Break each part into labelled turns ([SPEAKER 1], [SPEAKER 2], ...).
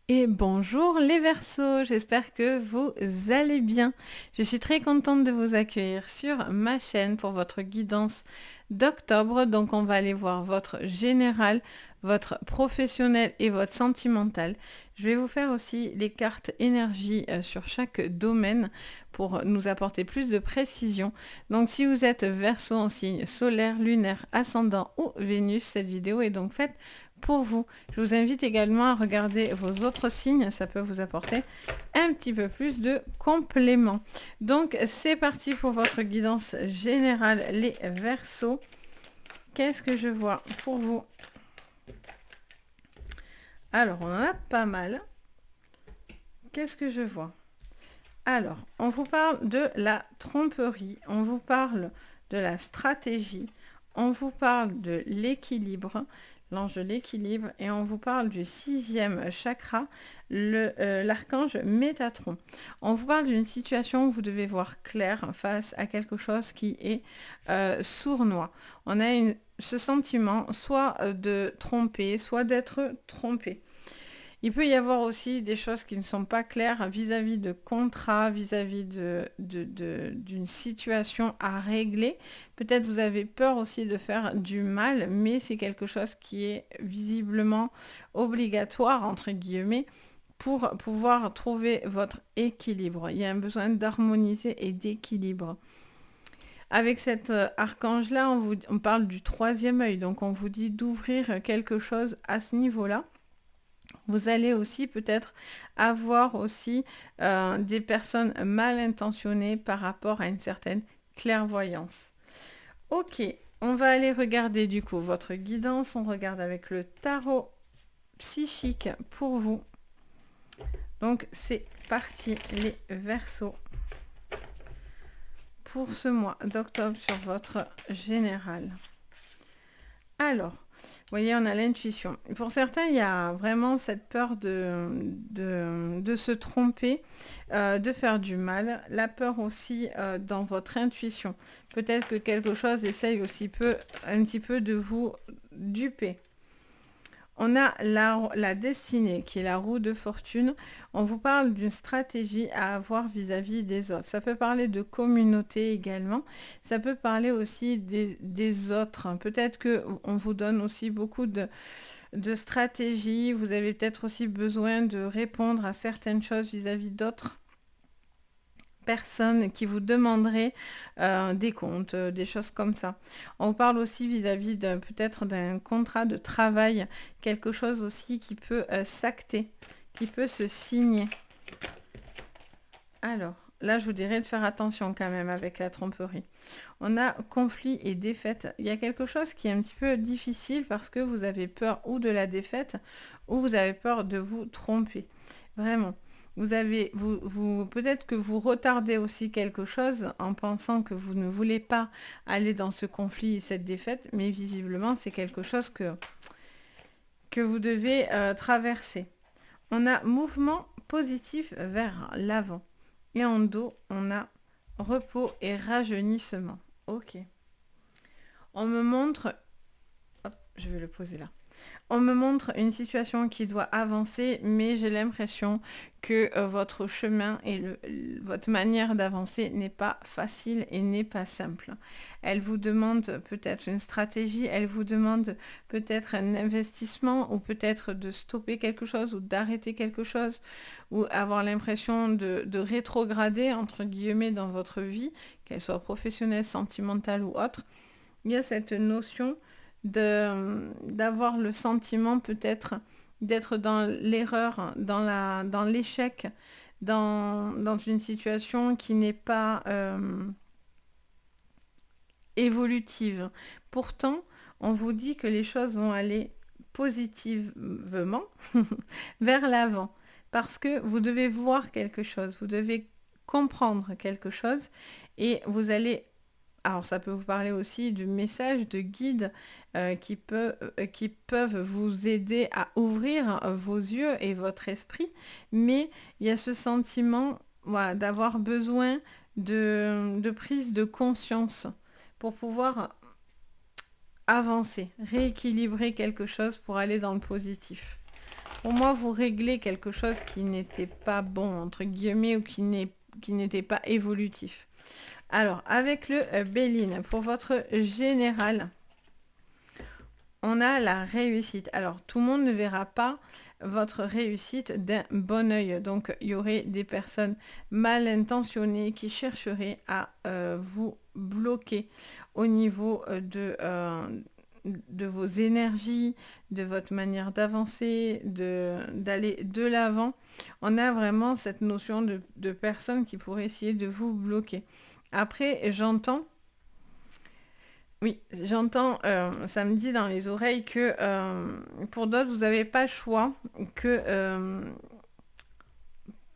[SPEAKER 1] Et bonjour les Verseaux, j'espère que vous allez bien. Je suis très contente de vous accueillir sur ma chaîne pour votre guidance d'octobre. Donc on va aller voir votre général, votre professionnel et votre sentimental. Je vais vous faire aussi les cartes énergie sur chaque domaine pour nous apporter plus de précision. Donc si vous êtes Verseau en signe solaire, lunaire, ascendant ou Vénus, cette vidéo est donc faite pour vous. Je vous invite également à regarder vos autres signes, ça peut vous apporter un petit peu plus de compléments. Donc c'est parti pour votre guidance générale, les Verseaux. Qu'est-ce que je vois pour vous? Alors, on en a pas mal. Qu'est-ce que je vois? Alors, on vous parle de la tromperie, on vous parle de la stratégie, on vous parle de l'équilibre, l'ange de l'équilibre, et on vous parle du 6e chakra, l'archange Métatron. On vous parle d'une situation où vous devez voir clair face à quelque chose qui est sournois. On a ce sentiment soit de tromper, soit d'être trompé. Il peut y avoir aussi des choses qui ne sont pas claires vis-à-vis de contrats, vis-à-vis d'une situation à régler. Peut-être vous avez peur aussi de faire du mal, mais c'est quelque chose qui est visiblement obligatoire, entre guillemets, pour pouvoir trouver votre équilibre. Il y a un besoin d'harmoniser et d'équilibre. Avec cet archange-là, on parle du 3e œil, donc on vous dit d'ouvrir quelque chose à ce niveau-là. Vous allez aussi peut-être avoir aussi des personnes mal intentionnées par rapport à une certaine clairvoyance. Ok, on va aller regarder du coup votre guidance. On regarde avec le tarot psychique pour vous. Donc c'est parti les Verseaux pour ce mois d'octobre sur votre général. Alors, vous voyez, on a l'intuition. Pour certains, il y a vraiment cette peur de se tromper, de faire du mal. La peur aussi dans votre intuition. Peut-être que quelque chose essaye aussi un petit peu de vous duper. On a la destinée qui est la roue de fortune. On vous parle d'une stratégie à avoir vis-à-vis des autres. Ça peut parler de communauté également. Ça peut parler aussi des autres. Peut-être qu'on vous donne aussi beaucoup de stratégies. Vous avez peut-être aussi besoin de répondre à certaines choses vis-à-vis d'autres personnes qui vous demanderaient des comptes, des choses comme ça. On parle aussi vis-à-vis peut-être d'un contrat de travail, quelque chose aussi qui peut s'acter, qui peut se signer. Alors, là, je vous dirais de faire attention quand même avec la tromperie. On a conflit et défaite. Il y a quelque chose qui est un petit peu difficile parce que vous avez peur ou de la défaite ou vous avez peur de vous tromper. Vraiment. Peut-être que vous retardez aussi quelque chose en pensant que vous ne voulez pas aller dans ce conflit et cette défaite, mais visiblement c'est quelque chose que vous devez traverser. On a mouvement positif vers l'avant. Et en dos, on a repos et rajeunissement. Ok. On me montre... Hop, je vais le poser là. On me montre une situation qui doit avancer, mais j'ai l'impression que votre chemin et votre manière d'avancer n'est pas facile et n'est pas simple. Elle vous demande peut-être une stratégie, elle vous demande peut-être un investissement ou peut-être de stopper quelque chose ou d'arrêter quelque chose ou avoir l'impression de rétrograder entre guillemets dans votre vie, qu'elle soit professionnelle, sentimentale ou autre. Il y a cette notion d'avoir le sentiment peut-être d'être dans l'erreur, dans l'échec, dans une situation qui n'est pas évolutive. Pourtant, on vous dit que les choses vont aller positivement vers l'avant parce que vous devez voir quelque chose, vous devez comprendre quelque chose et vous allez... Alors ça peut vous parler aussi de messages, de guides qui peuvent vous aider à ouvrir vos yeux et votre esprit, mais il y a ce sentiment voilà, d'avoir besoin de prise de conscience pour pouvoir avancer, rééquilibrer quelque chose pour aller dans le positif. Pour moi, vous réglez quelque chose qui n'était pas bon, entre guillemets, ou qui n'était pas évolutif. Alors, avec le Béline, pour votre général, on a la réussite. Alors, tout le monde ne verra pas votre réussite d'un bon œil. Donc, il y aurait des personnes mal intentionnées qui chercheraient à vous bloquer au niveau de vos énergies, de votre manière d'avancer, d'aller de l'avant. On a vraiment cette notion de personnes qui pourraient essayer de vous bloquer. Après, j'entends, oui, j'entends, ça me dit dans les oreilles que pour d'autres, vous n'avez pas le choix, que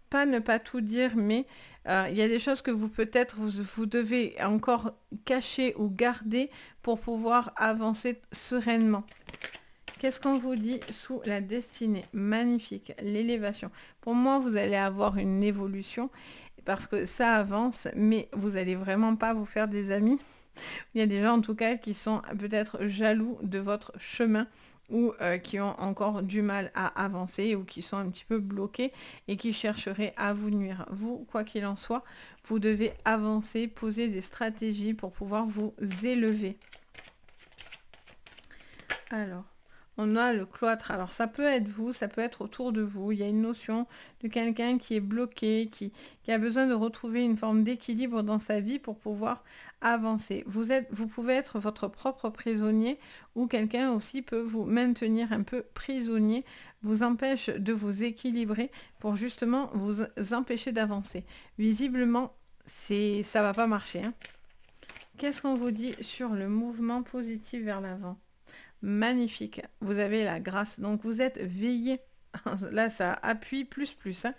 [SPEAKER 1] pas ne pas tout dire, mais il y a des choses que vous devez encore cacher ou garder pour pouvoir avancer sereinement. Qu'est-ce qu'on vous dit sous la destinée? Magnifique, l'élévation. Pour moi, vous allez avoir une évolution parce que ça avance, mais vous n'allez vraiment pas vous faire des amis. Il y a des gens en tout cas qui sont peut-être jaloux de votre chemin ou qui ont encore du mal à avancer ou qui sont un petit peu bloqués et qui chercheraient à vous nuire. Vous, quoi qu'il en soit, vous devez avancer, poser des stratégies pour pouvoir vous élever. Alors, on a le cloître. Alors, ça peut être vous, ça peut être autour de vous. Il y a une notion de quelqu'un qui est bloqué, qui a besoin de retrouver une forme d'équilibre dans sa vie pour pouvoir avancer. Vous pouvez être votre propre prisonnier ou quelqu'un aussi peut vous maintenir un peu prisonnier, vous empêche de vous équilibrer pour justement vous empêcher d'avancer. Visiblement, ça va pas marcher, hein. Qu'est-ce qu'on vous dit sur le mouvement positif vers l'avant? Magnifique, vous avez la grâce, donc vous êtes veillé. Là, ça appuie plus, hein.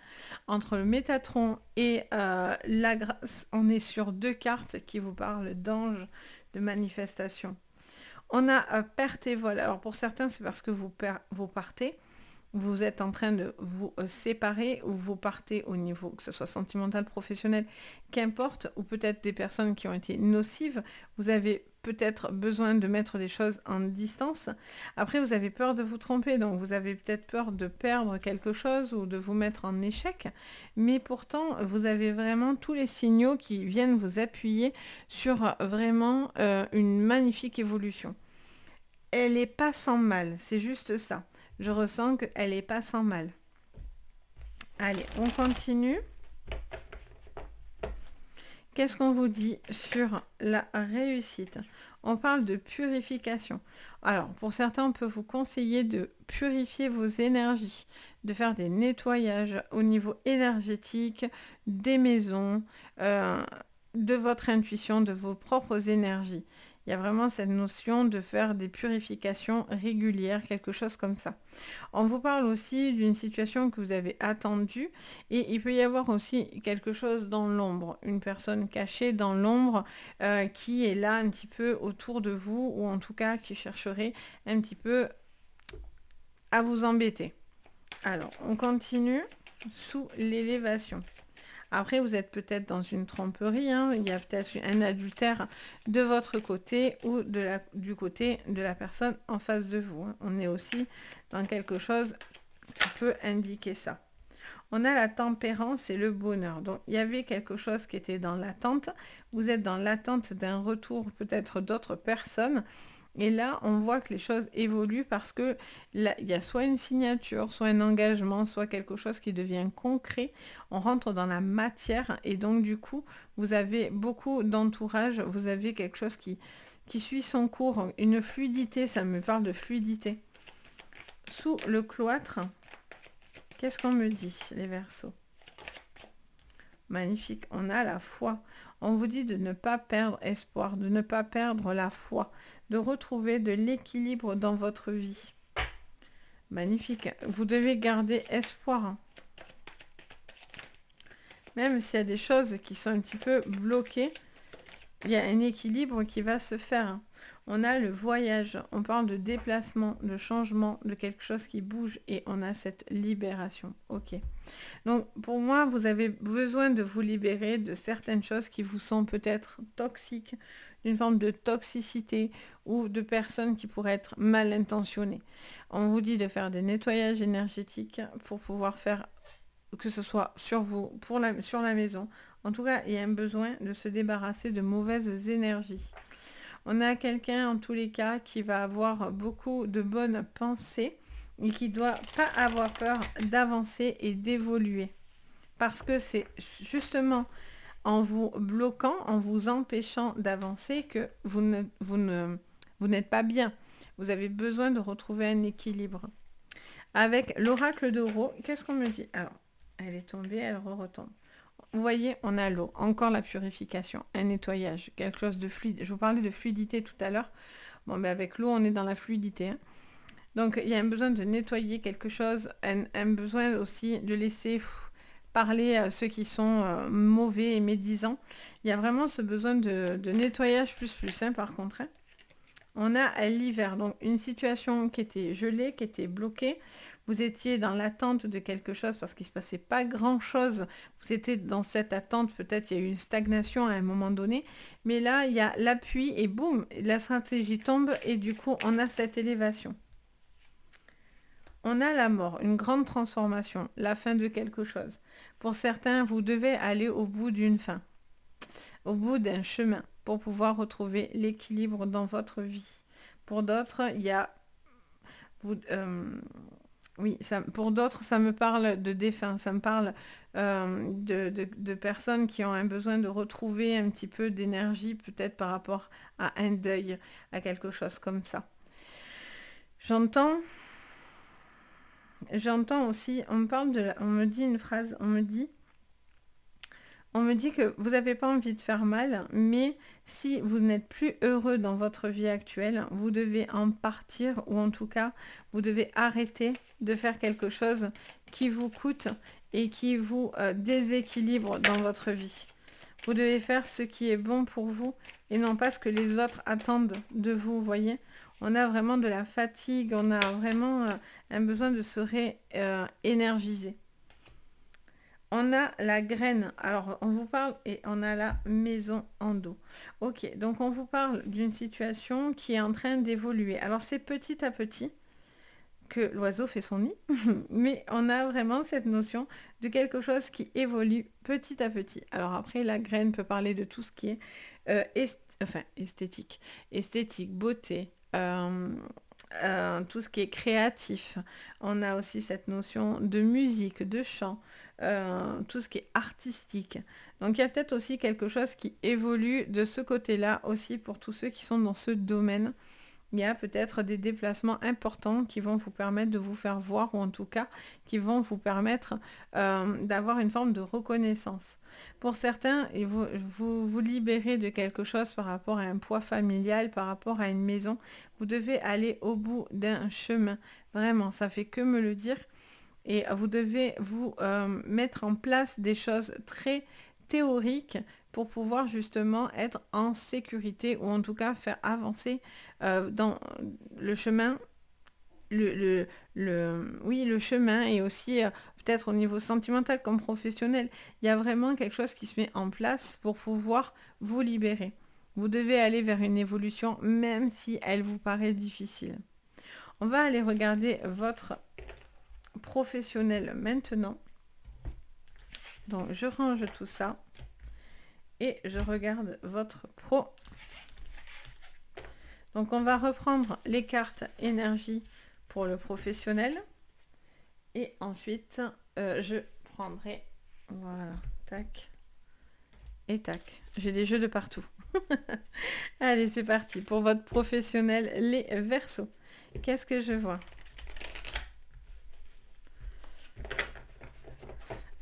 [SPEAKER 1] Entre le Métatron et la grâce, on est sur deux cartes qui vous parlent d'ange, de manifestation. On a perte et vol. Alors pour certains, c'est parce que vous partez. Vous êtes en train de vous séparer ou vous partez au niveau, que ce soit sentimental, professionnel, qu'importe, ou peut-être des personnes qui ont été nocives. Vous avez peut-être besoin de mettre des choses en distance. Après, vous avez peur de vous tromper, donc vous avez peut-être peur de perdre quelque chose ou de vous mettre en échec. Mais pourtant, vous avez vraiment tous les signaux qui viennent vous appuyer sur vraiment une magnifique évolution. Elle n'est pas sans mal, c'est juste ça. Je ressens qu'elle n'est pas sans mal. Allez, on continue. Qu'est-ce qu'on vous dit sur la réussite? On parle de purification. Alors, pour certains, on peut vous conseiller de purifier vos énergies, de faire des nettoyages au niveau énergétique, des maisons, de votre intuition, de vos propres énergies. Il y a vraiment cette notion de faire des purifications régulières, quelque chose comme ça. On vous parle aussi d'une situation que vous avez attendue et il peut y avoir aussi quelque chose dans l'ombre, une personne cachée dans l'ombre qui est là un petit peu autour de vous ou en tout cas qui chercherait un petit peu à vous embêter. Alors, on continue sous l'élévation. Après, vous êtes peut-être dans une tromperie, hein. Il y a peut-être un adultère de votre côté ou du côté de la personne en face de vous, hein. On est aussi dans quelque chose qui peut indiquer ça. On a la tempérance et le bonheur. Donc, il y avait quelque chose qui était dans l'attente. Vous êtes dans l'attente d'un retour peut-être d'autres personnes. Et là, on voit que les choses évoluent parce que là, il y a soit une signature, soit un engagement, soit quelque chose qui devient concret. On rentre dans la matière et donc du coup, vous avez beaucoup d'entourage, vous avez quelque chose qui suit son cours, une fluidité, ça me parle de fluidité. Sous le cloître, qu'est-ce qu'on me dit, les Verseaux? Magnifique, on a la foi. On vous dit de ne pas perdre espoir, de ne pas perdre la foi, de retrouver de l'équilibre dans votre vie. Magnifique, vous devez garder espoir, hein. Même s'il y a des choses qui sont un petit peu bloquées, il y a un équilibre qui va se faire. On a le voyage, on parle de déplacement, de changement, de quelque chose qui bouge et on a cette libération. Ok. Donc pour moi, vous avez besoin de vous libérer de certaines choses qui vous sont peut-être toxiques, d'une forme de toxicité ou de personnes qui pourraient être mal intentionnées. On vous dit de faire des nettoyages énergétiques pour pouvoir faire, que ce soit sur vous, sur la maison. En tout cas, il y a un besoin de se débarrasser de mauvaises énergies. On a quelqu'un, en tous les cas, qui va avoir beaucoup de bonnes pensées et qui ne doit pas avoir peur d'avancer et d'évoluer. Parce que c'est justement en vous bloquant, en vous empêchant d'avancer que vous n'êtes pas bien. Vous avez besoin de retrouver un équilibre. Avec l'oracle d'Oro, qu'est-ce qu'on me dit? Alors, elle est tombée, elle retombe. Vous voyez, on a l'eau, encore la purification, un nettoyage, quelque chose de fluide. Je vous parlais de fluidité tout à l'heure. Bon, mais avec l'eau, on est dans la fluidité. Hein. Donc, il y a un besoin de nettoyer quelque chose, un besoin aussi de laisser parler à ceux qui sont mauvais et médisants. Il y a vraiment ce besoin de nettoyage plus, hein, par contre. Hein. On a l'hiver, donc une situation qui était gelée, qui était bloquée. Vous étiez dans l'attente de quelque chose parce qu'il ne se passait pas grand-chose. Vous étiez dans cette attente, peut-être il y a eu une stagnation à un moment donné. Mais là, il y a l'appui et boum, la stratégie tombe et du coup, on a cette élévation. On a la mort, une grande transformation, la fin de quelque chose. Pour certains, vous devez aller au bout d'une fin, au bout d'un chemin, pour pouvoir retrouver l'équilibre dans votre vie. Pour d'autres, il y a... oui, pour d'autres, ça me parle de défunts, ça me parle de personnes qui ont un besoin de retrouver un petit peu d'énergie, peut-être par rapport à un deuil, à quelque chose comme ça. J'entends aussi, on me dit une phrase, on me dit que vous n'avez pas envie de faire mal, mais si vous n'êtes plus heureux dans votre vie actuelle, vous devez en partir ou en tout cas, vous devez arrêter de faire quelque chose qui vous coûte et qui vous déséquilibre dans votre vie. Vous devez faire ce qui est bon pour vous et non pas ce que les autres attendent de vous, voyez. On a vraiment de la fatigue, on a vraiment un besoin de se réénergiser. On a la graine, alors on vous parle et on a la maison en dos. Ok, donc on vous parle d'une situation qui est en train d'évoluer. Alors c'est petit à petit que l'oiseau fait son nid, mais on a vraiment cette notion de quelque chose qui évolue petit à petit. Alors après, la graine peut parler de tout ce qui est esthétique, beauté, tout ce qui est créatif. On a aussi cette notion de musique, de chant, tout ce qui est artistique. Donc il y a peut-être aussi quelque chose qui évolue de ce côté-là aussi pour tous ceux qui sont dans ce domaine. Il y a peut-être des déplacements importants qui vont vous permettre de vous faire voir ou en tout cas qui vont vous permettre d'avoir une forme de reconnaissance. Pour certains, vous libérez de quelque chose par rapport à un poids familial, par rapport à une maison. Vous devez aller au bout d'un chemin. Vraiment, ça fait que me le dire. Et vous devez vous mettre en place des choses très théoriques pour pouvoir justement être en sécurité ou en tout cas faire avancer dans le chemin, le chemin et aussi peut-être au niveau sentimental comme professionnel. Il y a vraiment quelque chose qui se met en place pour pouvoir vous libérer. Vous devez aller vers une évolution même si elle vous paraît difficile. On va aller regarder votre professionnel maintenant. Donc je range tout ça et je regarde votre pro. Donc on va reprendre les cartes énergie pour le professionnel et ensuite je prendrai, voilà, tac et tac. J'ai des jeux de partout. Allez, c'est parti pour votre professionnel, les Verseaux. Qu'est-ce que je vois?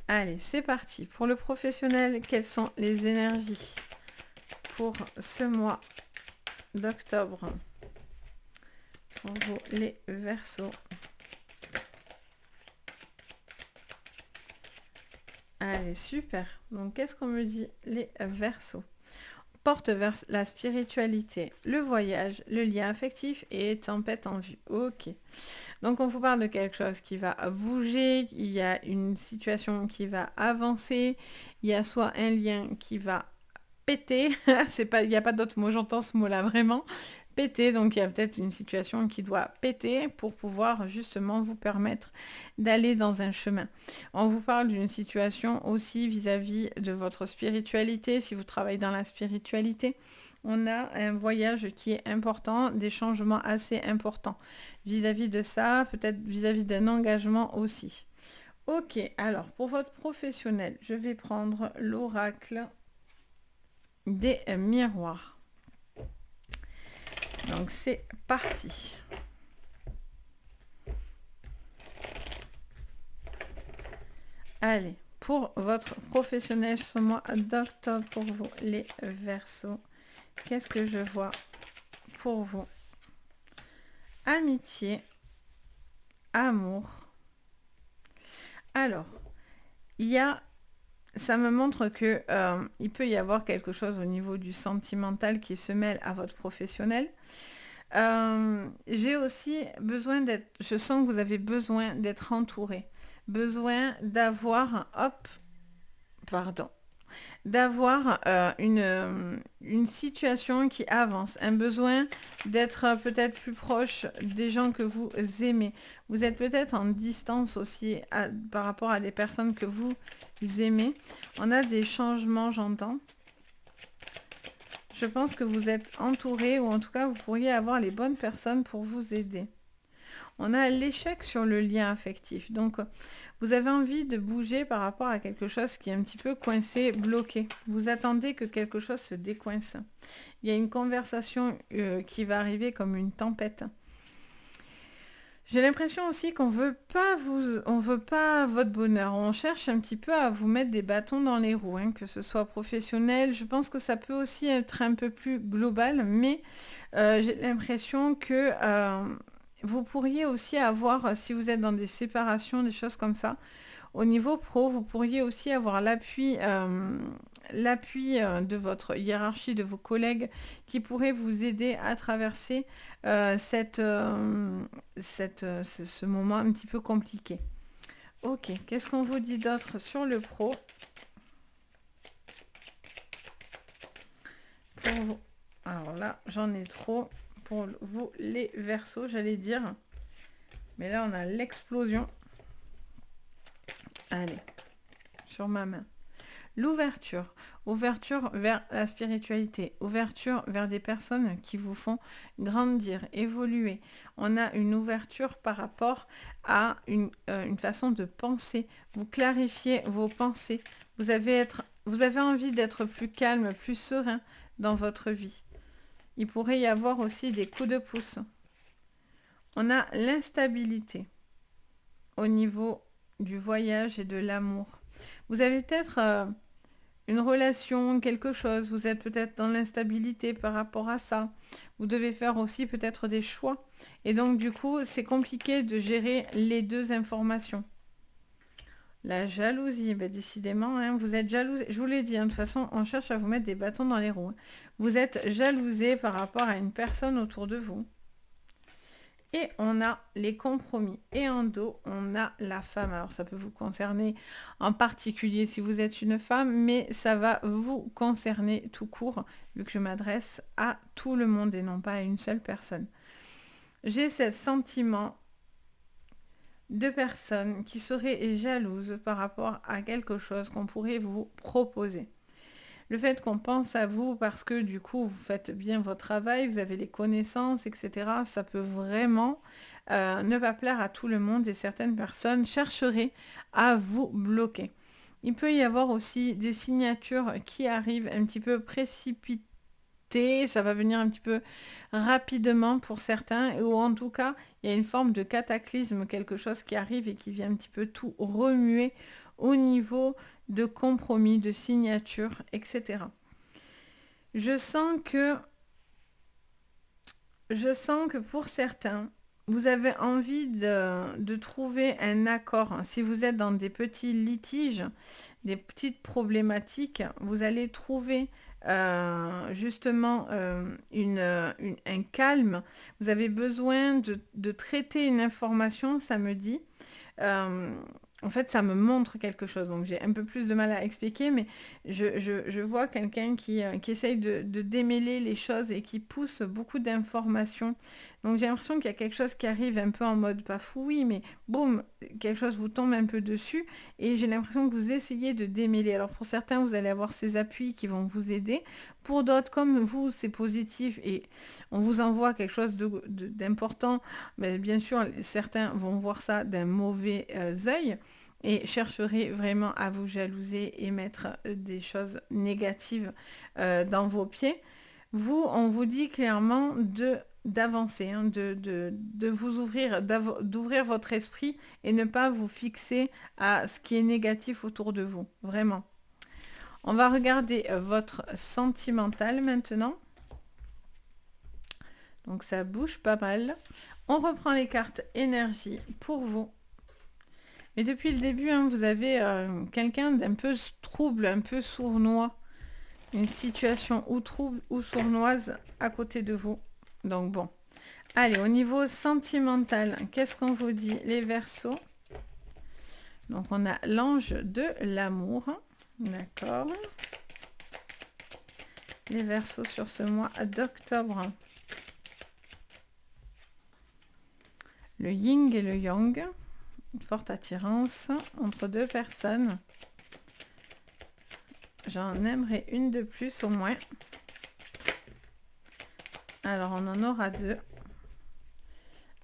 [SPEAKER 1] Allez, c'est parti. Pour le professionnel, quelles sont les énergies pour ce mois d'octobre pour vous, les Verseaux? Allez, super. Donc, qu'est-ce qu'on me dit, les Verseaux? porte vers la spiritualité, le voyage, le lien affectif et tempête en vue. Ok. Donc on vous parle de quelque chose qui va bouger, il y a une situation qui va avancer, il y a soit un lien qui va péter, c'est pas, il n'y a pas d'autre mot, j'entends ce mot-là vraiment, péter, donc il y a peut-être une situation qui doit péter pour pouvoir justement vous permettre d'aller dans un chemin. On vous parle d'une situation aussi vis-à-vis de votre spiritualité, si vous travaillez dans la spiritualité. On a un voyage qui est important, des changements assez importants. Vis-à-vis de ça, peut-être vis-à-vis d'un engagement aussi. Ok, alors pour votre professionnel, je vais prendre l'oracle des miroirs. Donc c'est parti. Allez, pour votre professionnel ce mois d'octobre, pour vous les Verseaux, qu'est-ce que je vois pour vous? Amitié, amour. Alors, ça me montre que il peut y avoir quelque chose au niveau du sentimental qui se mêle à votre professionnel. J'ai aussi besoin d'être, je sens que vous avez besoin d'être entouré, besoin d'avoir, d'avoir une situation qui avance, un besoin d'être peut-être plus proche des gens que vous aimez. Vous êtes peut-être en distance aussi par rapport à des personnes que vous aimez. On a des changements, j'entends. Je pense que vous êtes entouré, ou en tout cas vous pourriez avoir les bonnes personnes pour vous aider. On a l'échec sur le lien affectif. Donc, vous avez envie de bouger par rapport à quelque chose qui est un petit peu coincé, bloqué. Vous attendez que quelque chose se décoince. Il y a une conversation qui va arriver comme une tempête. J'ai l'impression aussi qu'on veut pas votre bonheur. On cherche un petit peu à vous mettre des bâtons dans les roues, hein, que ce soit professionnel. Je pense que ça peut aussi être un peu plus global, mais j'ai l'impression que vous pourriez aussi avoir, si vous êtes dans des séparations, des choses comme ça, au niveau pro, vous pourriez aussi avoir l'appui de votre hiérarchie, de vos collègues, qui pourraient vous aider à traverser ce moment un petit peu compliqué. Ok, qu'est-ce qu'on vous dit d'autre sur le pro pour vous? Alors là, j'en ai trop. Pour vous, les Verseaux, j'allais dire. Mais là, on a l'explosion. Allez, sur ma main. L'ouverture. Ouverture vers la spiritualité. Ouverture vers des personnes qui vous font grandir, évoluer. On a une ouverture par rapport à une façon de penser. Vous clarifiez vos pensées. Vous avez envie d'être plus calme, plus serein dans votre vie. Il pourrait y avoir aussi des coups de pouce. On a l'instabilité au niveau du voyage et de l'amour. Vous avez peut-être une relation, quelque chose, vous êtes peut-être dans l'instabilité par rapport à ça. Vous devez faire aussi peut-être des choix. Et donc du coup, c'est compliqué de gérer les deux informations. La jalousie, ben décidément, hein, vous êtes jalousé. Je vous l'ai dit, hein, de toute façon, on cherche à vous mettre des bâtons dans les roues. Vous êtes jalousé par rapport à une personne autour de vous. Et on a les compromis. Et en dos, on a la femme. Alors, ça peut vous concerner en particulier si vous êtes une femme, mais ça va vous concerner tout court, vu que je m'adresse à tout le monde et non pas à une seule personne. J'ai ce sentiment de personnes qui seraient jalouses par rapport à quelque chose qu'on pourrait vous proposer. Le fait qu'on pense à vous parce que du coup vous faites bien votre travail, vous avez les connaissances, etc., ça peut vraiment ne pas plaire à tout le monde et certaines personnes chercheraient à vous bloquer. Il peut y avoir aussi des signatures qui arrivent un petit peu précipitées, ça va venir un petit peu rapidement pour certains, ou en tout cas, il y a une forme de cataclysme, quelque chose qui arrive et qui vient un petit peu tout remuer au niveau de compromis, de signature, etc. Je sens que pour certains, vous avez envie de trouver un accord. Si vous êtes dans des petits litiges, des petites problématiques, vous allez trouver justement un calme, vous avez besoin de traiter une information, ça me dit. Euh, En fait, ça me montre quelque chose. Donc, j'ai un peu plus de mal à expliquer, mais je vois quelqu'un qui essaye de démêler les choses et qui pousse beaucoup d'informations. Donc, j'ai l'impression qu'il y a quelque chose qui arrive un peu en mode pas fouillis, mais boum, quelque chose vous tombe un peu dessus. Et j'ai l'impression que vous essayez de démêler. Alors, pour certains, vous allez avoir ces appuis qui vont vous aider. Pour d'autres, comme vous, c'est positif et on vous envoie quelque chose d'important. Mais bien sûr, certains vont voir ça d'un mauvais œil et chercheraient vraiment à vous jalouser et mettre des choses négatives dans vos pieds. Vous, on vous dit clairement d'avancer, hein, de vous ouvrir, d'ouvrir votre esprit et ne pas vous fixer à ce qui est négatif autour de vous, vraiment. On va regarder votre sentimental maintenant. Donc ça bouge pas mal. On reprend les cartes énergie pour vous. Mais depuis le début, hein, vous avez quelqu'un d'un peu trouble, un peu sournois. Une situation ou trouble ou sournoise à côté de vous. Donc bon. Allez, au niveau sentimental, qu'est-ce qu'on vous dit, les Verseaux? Donc on a l'ange de l'amour. D'accord. Les Verseaux sur ce mois d'octobre. Le yin et le yang. Une forte attirance entre deux personnes. J'en aimerais une de plus au moins. Alors, on en aura deux.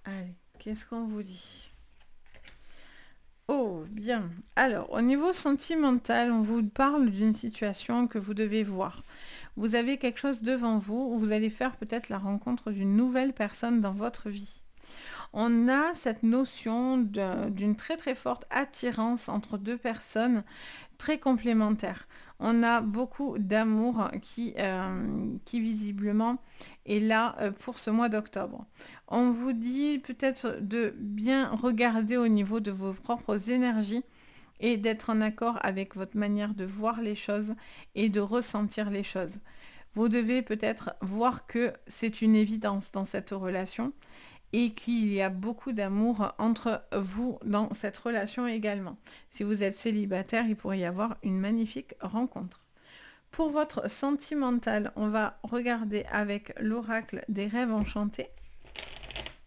[SPEAKER 1] Allez, qu'est-ce qu'on vous dit? Oh, bien. Alors, au niveau sentimental, on vous parle d'une situation que vous devez voir. Vous avez quelque chose devant vous où vous allez faire peut-être la rencontre d'une nouvelle personne dans votre vie. On a cette notion d'une très très forte attirance entre deux personnes très complémentaires. On a beaucoup d'amour qui visiblement est là pour ce mois d'octobre. On vous dit peut-être de bien regarder au niveau de vos propres énergies et d'être en accord avec votre manière de voir les choses et de ressentir les choses. Vous devez peut-être voir que c'est une évidence dans cette relation et qu'il y a beaucoup d'amour entre vous dans cette relation également. Si vous êtes célibataire, il pourrait y avoir une magnifique rencontre. Pour votre sentimental, on va regarder avec l'oracle des rêves enchantés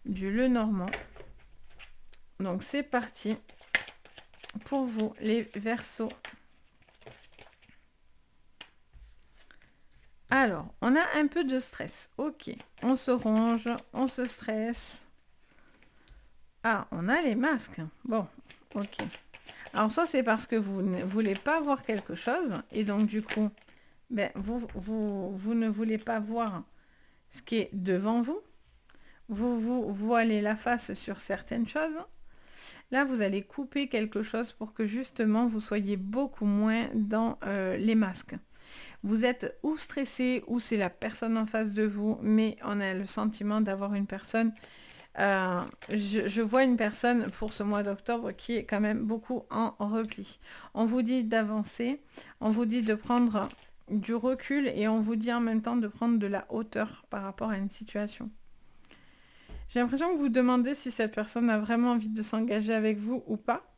[SPEAKER 1] du Lenormand. Donc c'est parti pour vous les Verseaux. Alors, on a un peu de stress. Ok, on se ronge, on se stresse. Ah, on a les masques. Bon, ok. Alors ça, c'est parce que vous ne voulez pas voir quelque chose. Et donc, du coup, ben, vous ne voulez pas voir ce qui est devant vous. Vous voilez la face sur certaines choses. Là, vous allez couper quelque chose pour que justement, vous soyez beaucoup moins dans les masques. Vous êtes ou stressé ou c'est la personne en face de vous, mais on a le sentiment d'avoir une personne... je vois une personne pour ce mois d'octobre qui est quand même beaucoup en repli. On vous dit d'avancer, on vous dit de prendre du recul et on vous dit en même temps de prendre de la hauteur par rapport à une situation. J'ai l'impression que vous demandez si cette personne a vraiment envie de s'engager avec vous ou pas.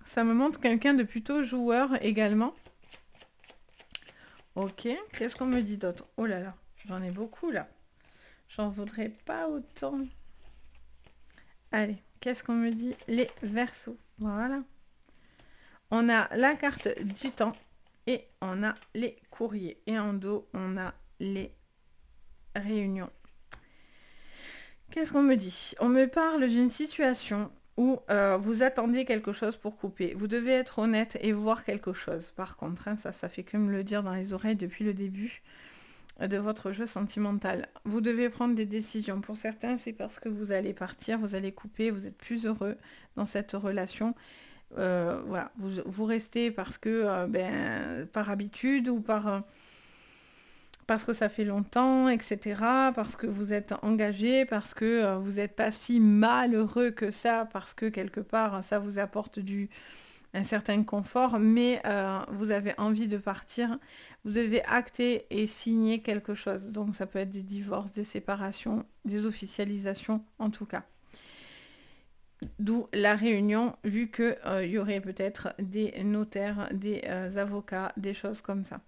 [SPEAKER 1] Ça me montre quelqu'un de plutôt joueur également. Ok, qu'est-ce qu'on me dit d'autre? Oh là là, j'en ai beaucoup là. J'en voudrais pas autant. Allez, qu'est-ce qu'on me dit? Les Verseaux. Voilà. On a la carte du temps et on a les courriers. Et en dos, on a les réunions. Qu'est-ce qu'on me dit? On me parle d'une situation où vous attendez quelque chose pour couper. Vous devez être honnête et voir quelque chose. Par contre, hein, ça fait que me le dire dans les oreilles depuis le début de votre jeu sentimental. Vous devez prendre des décisions. Pour certains, c'est parce que vous allez partir, vous allez couper, vous êtes plus heureux dans cette relation. Voilà, vous restez parce que par habitude ou parce que ça fait longtemps, etc. Parce que vous êtes engagé, parce que vous n'êtes pas si malheureux que ça, parce que quelque part, ça vous apporte un certain confort, mais vous avez envie de partir, vous devez acter et signer quelque chose. Donc ça peut être des divorces, des séparations, des officialisations en tout cas. D'où la réunion, vu qu'il y aurait peut-être des notaires, des avocats, des choses comme ça.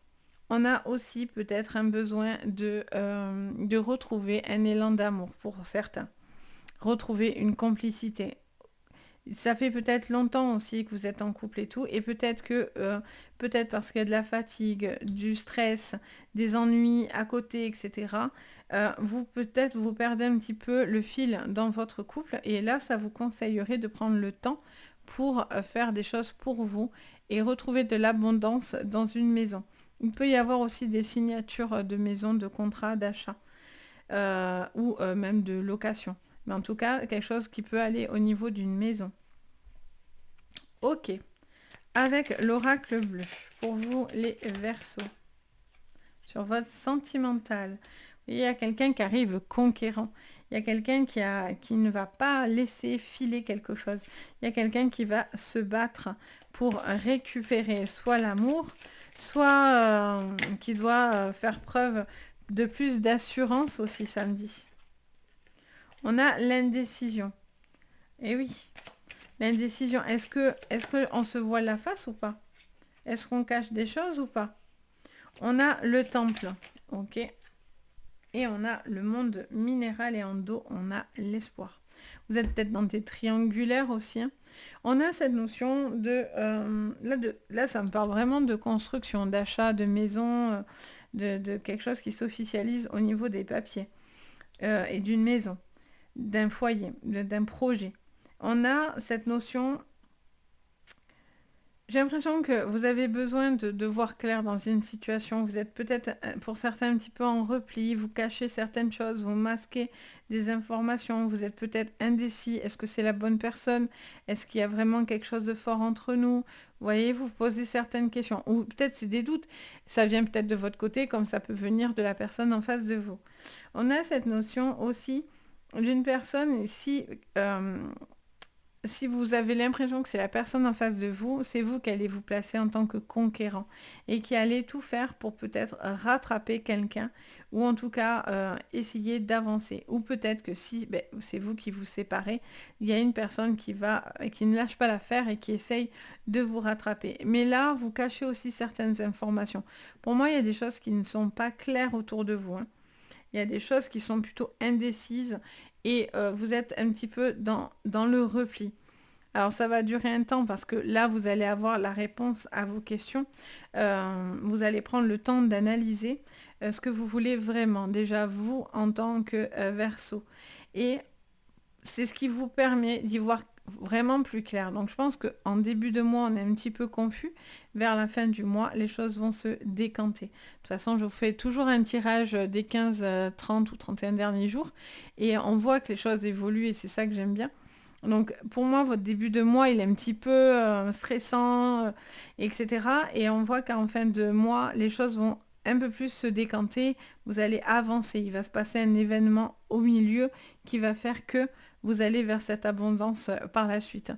[SPEAKER 1] On a aussi peut-être un besoin de retrouver un élan d'amour pour certains. Retrouver une complicité. Ça fait peut-être longtemps aussi que vous êtes en couple et tout, et peut-être que, peut-être parce qu'il y a de la fatigue, du stress, des ennuis à côté, etc., vous peut-être vous perdez un petit peu le fil dans votre couple, et là, ça vous conseillerait de prendre le temps pour faire des choses pour vous et retrouver de l'abondance dans une maison. Il peut y avoir aussi des signatures de maison, de contrats d'achat ou même de location. Mais en tout cas, quelque chose qui peut aller au niveau d'une maison. Ok. Avec l'oracle bleu, pour vous les Verseaux, sur votre sentimental, il y a quelqu'un qui arrive conquérant. Il y a quelqu'un qui ne va pas laisser filer quelque chose. Il y a quelqu'un qui va se battre pour récupérer soit l'amour, soit qui doit faire preuve de plus d'assurance aussi samedi. On a l'indécision. Eh oui, l'indécision. Est-ce que on se voit la face ou pas? Est-ce qu'on cache des choses ou pas? On a le temple, ok. Et on a le monde minéral et en dos, on a l'espoir. Vous êtes peut-être dans des triangulaires aussi. Hein. On a cette notion de, là, ça me parle vraiment de construction, d'achat, de maison, de quelque chose qui s'officialise au niveau des papiers et d'une maison, d'un foyer, d'un projet. On a cette notion. J'ai l'impression que vous avez besoin de voir clair dans une situation. Vous êtes peut-être, pour certains, un petit peu en repli. Vous cachez certaines choses, vous masquez des informations. Vous êtes peut-être indécis. Est-ce que c'est la bonne personne? Est-ce qu'il y a vraiment quelque chose de fort entre nous? Vous voyez, vous posez certaines questions. Ou peut-être c'est des doutes. Ça vient peut-être de votre côté, comme ça peut venir de la personne en face de vous. On a cette notion aussi d'une personne, si vous avez l'impression que c'est la personne en face de vous, c'est vous qui allez vous placer en tant que conquérant et qui allez tout faire pour peut-être rattraper quelqu'un ou en tout cas essayer d'avancer. Ou peut-être que si c'est vous qui vous séparez, il y a une personne qui ne lâche pas l'affaire et qui essaye de vous rattraper. Mais là, vous cachez aussi certaines informations. Pour moi, il y a des choses qui ne sont pas claires autour de vous. Hein. Il y a des choses qui sont plutôt indécises et vous êtes un petit peu dans le repli. Alors ça va durer un temps parce que là vous allez avoir la réponse à vos questions. Vous allez prendre le temps d'analyser ce que vous voulez vraiment, déjà vous en tant que Verseau. Et c'est ce qui vous permet d'y voir vraiment plus clair. Donc je pense qu'en début de mois, on est un petit peu confus. Vers la fin du mois, les choses vont se décanter. De toute façon, je vous fais toujours un tirage des 15, 30 ou 31 derniers jours. Et on voit que les choses évoluent et c'est ça que j'aime bien. Donc pour moi, votre début de mois, il est un petit peu stressant, etc. Et on voit qu'en fin de mois, les choses vont un peu plus se décanter. Vous allez avancer. Il va se passer un événement au milieu qui va faire que vous allez vers cette abondance par la suite.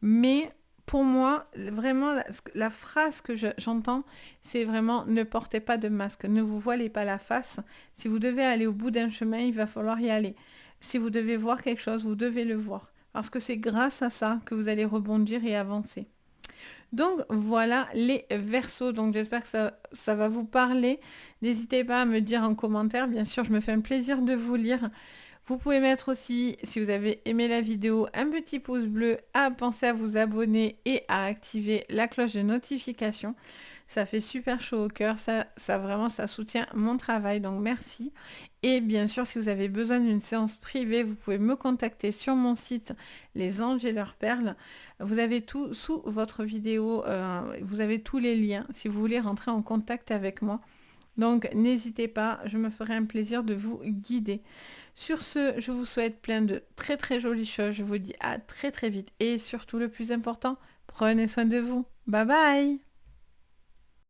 [SPEAKER 1] Mais pour moi, vraiment, la phrase que j'entends, c'est vraiment ne portez pas de masque, ne vous voilez pas la face. Si vous devez aller au bout d'un chemin, il va falloir y aller. Si vous devez voir quelque chose, vous devez le voir. Parce que c'est grâce à ça que vous allez rebondir et avancer. Donc voilà les Verseaux. Donc j'espère que ça va vous parler. N'hésitez pas à me dire en commentaire. Bien sûr, je me fais un plaisir de vous lire. Vous pouvez mettre aussi, si vous avez aimé la vidéo, un petit pouce bleu, à penser à vous abonner et à activer la cloche de notification. Ça fait super chaud au cœur, ça vraiment, ça soutient mon travail, donc merci. Et bien sûr, si vous avez besoin d'une séance privée, vous pouvez me contacter sur mon site Les Anges et leurs perles. Vous avez tout sous votre vidéo, vous avez tous les liens si vous voulez rentrer en contact avec moi. Donc n'hésitez pas, je me ferai un plaisir de vous guider. Sur ce, je vous souhaite plein de très très jolies choses. Je vous dis à très très vite. Et surtout le plus important, prenez soin de vous. Bye bye!